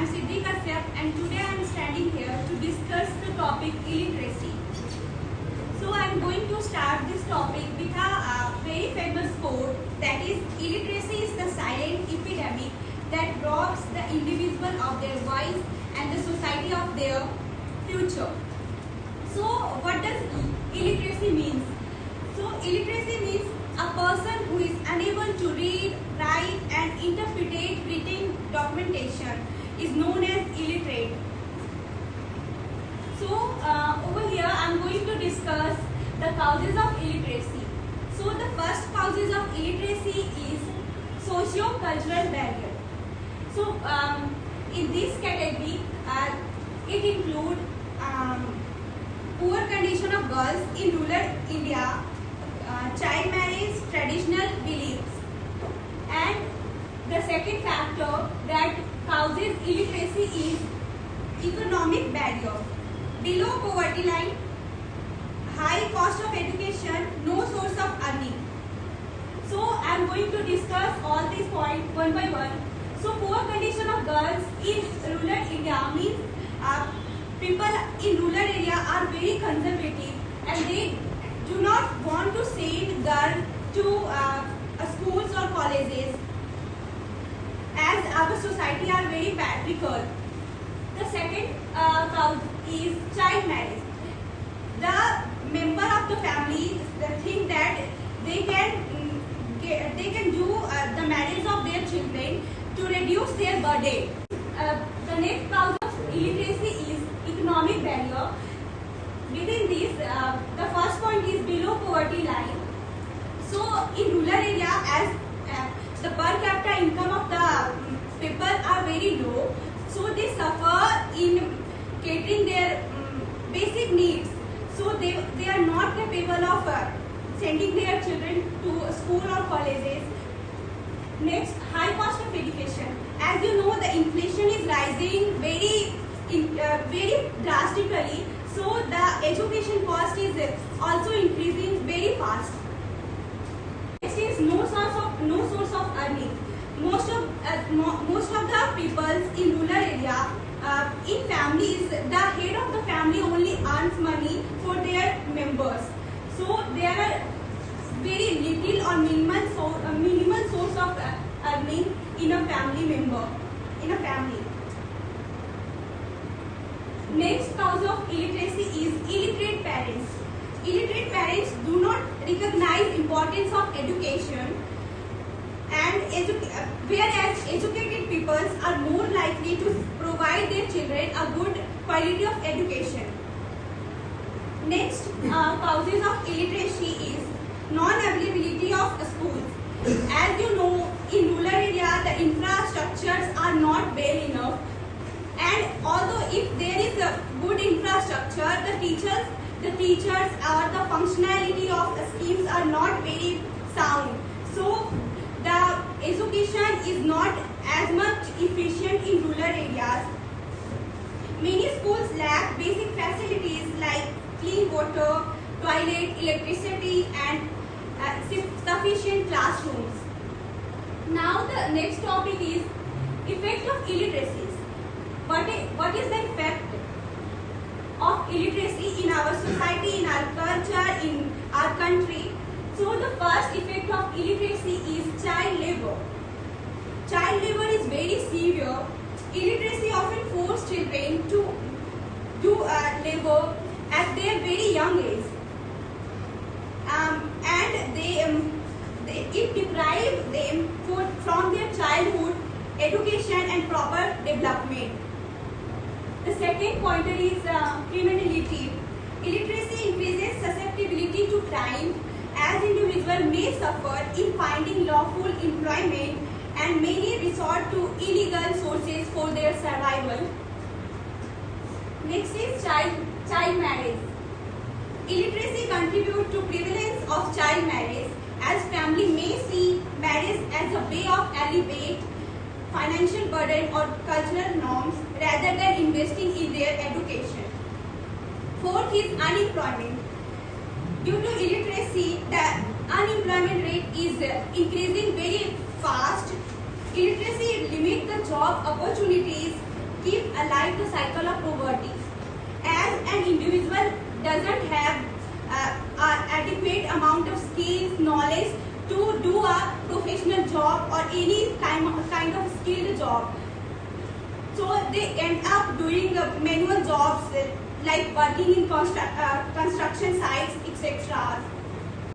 am Siddhi Kashyap and today I am standing here to discuss the topic illiteracy. So I am going to start this topic with a very famous quote, that is, illiteracy is the silent epidemic that robs the individual of their voice and the society of their future. So what does illiteracy mean? So illiteracy means a person who is unable to read, write and interpret written documentation is known as illiterate. So over here I am going to discuss the causes of illiteracy. So the first causes of illiteracy is socio-cultural barrier. So in this category it includes poor condition of girls in rural India, child marriage, traditional beliefs, and the second factor that causes illiteracy is economic barrier. Below poverty line, high cost of education, no source of earning. So I am going to discuss all these points one by one. So poor condition of girls in rural India means people in rural area are very conservative and they do not want to send girls to schools or colleges, as our society are very patriarchal. The second cause is child marriage. The member of the family think that they can do the marriage of their children to reduce their burden. The next cause of illiteracy is economic barrier. Within this, the first point is below poverty line. So in rural area, as the per capita income of the people are very low, so they suffer in catering their basic needs. So they are not capable of sending their children to school or colleges. Next, high cost of education. As you know, the inflation is rising very drastically. So the education cost is also increasing very fast. Next is no source of earning. Most of the people in rural area, in families, the head of the family only earns money for their members. So there are very little or minimal source of earning in a family. Next cause of illiteracy is illiterate parents. Illiterate parents do not recognize importance of education, and whereas educated people are more likely to provide their children a good quality of education. Next causes of illiteracy is non-availability of schools. As you know, in rural area the infrastructures are not well enough, and although if there is a good infrastructure, the teachers or the functionality of the schemes are not very sound. So the education is not as much efficient in rural areas. Many schools lack basic facilities like clean water, toilet, electricity and sufficient classrooms. Now the next topic is effect of illiteracy. What is the effect of illiteracy in our society, in our culture, in our country? So the first effect of illiteracy is child labor. Child labor is very severe. Illiteracy often forces children to do labor at their very young age, and it deprives them from their childhood education and proper development. The second pointer is criminality. Illiteracy increases susceptibility to crime, as individuals may suffer in finding lawful employment and many resort to illegal sources for their survival. Next is child marriage. Illiteracy contributes to prevalence of child marriage, as family may see marriage as a way of alleviate financial burden or cultural norms rather than investing in their education. Fourth is unemployment. Due to illiteracy, the unemployment rate is increasing very fast. Illiteracy limits the job opportunities life the cycle of poverty. As an individual doesn't have adequate amount of skills, knowledge to do a professional job or any kind of skilled job, so they end up doing manual jobs like working in construction sites, etc.